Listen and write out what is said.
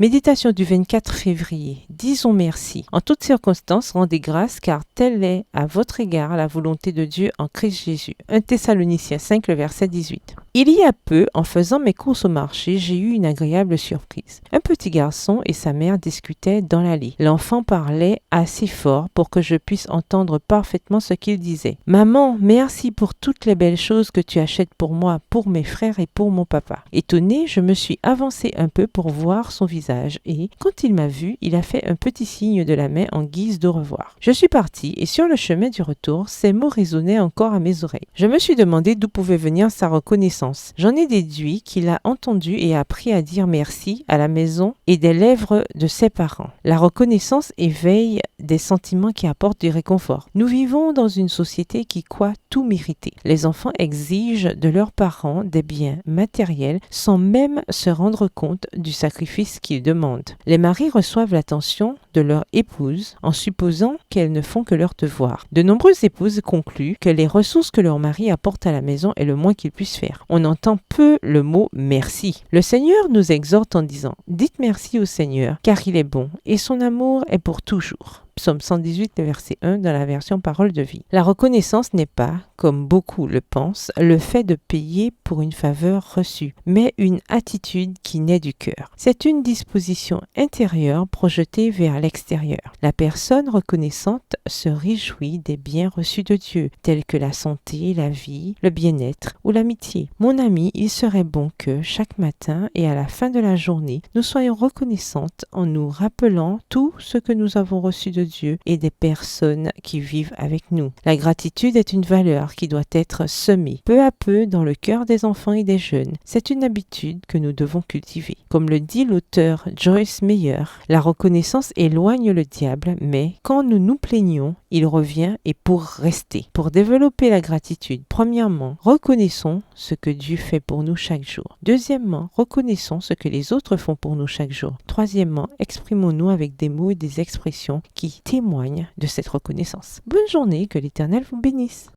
Méditation du 24 février. Disons merci. En toutes circonstances, rendez grâce car telle est à votre égard la volonté de Dieu en Christ Jésus. 1 Thessaloniciens 5, le verset 18. Il y a peu, en faisant mes courses au marché, j'ai eu une agréable surprise. Un petit garçon et sa mère discutaient dans l'allée. L'enfant parlait assez fort pour que je puisse entendre parfaitement ce qu'il disait. « Maman, merci pour toutes les belles choses que tu achètes pour moi, pour mes frères et pour mon papa. » Étonné, je me suis avancé un peu pour voir son visage et, quand il m'a vu, il a fait un petit signe de la main en guise d'au revoir. Je suis parti et sur le chemin du retour, ces mots résonnaient encore à mes oreilles. Je me suis demandé d'où pouvait venir sa reconnaissance. J'en ai déduit qu'il a entendu et appris à dire merci à la maison et des lèvres de ses parents. La reconnaissance éveille des sentiments qui apportent du réconfort. Nous vivons dans une société qui croit tout mériter. Les enfants exigent de leurs parents des biens matériels sans même se rendre compte du sacrifice qu'ils demandent. Les maris reçoivent l'attention de leur épouse en supposant qu'elles ne font que leur devoir. De nombreuses épouses concluent que les ressources que leur mari apporte à la maison est le moins qu'ils puissent faire. On entend peu le mot merci. Le Seigneur nous exhorte en disant « Dites merci au Seigneur, car il est bon, et son amour est pour toujours. » Psaume 118, verset 1 dans la version Parole de vie. La reconnaissance n'est pas, comme beaucoup le pensent, le fait de payer pour une faveur reçue, mais une attitude qui naît du cœur. C'est une disposition intérieure projetée vers l'extérieur. La personne reconnaissante se réjouit des biens reçus de Dieu, tels que la santé, la vie, le bien-être ou l'amitié. Mon ami, il serait bon que, chaque matin et à la fin de la journée, nous soyons reconnaissantes en nous rappelant tout ce que nous avons reçu de Dieu et des personnes qui vivent avec nous. La gratitude est une valeur qui doit être semée peu à peu dans le cœur des enfants et des jeunes. C'est une habitude que nous devons cultiver. Comme le dit l'auteur Joyce Meyer, la reconnaissance éloigne le diable, mais quand nous nous plaignons, il revient et pour rester. Pour développer la gratitude, premièrement, reconnaissons ce que Dieu fait pour nous chaque jour. Deuxièmement, reconnaissons ce que les autres font pour nous chaque jour. Troisièmement, exprimons-nous avec des mots et des expressions qui témoignent de cette reconnaissance. Bonne journée, que l'Éternel vous bénisse.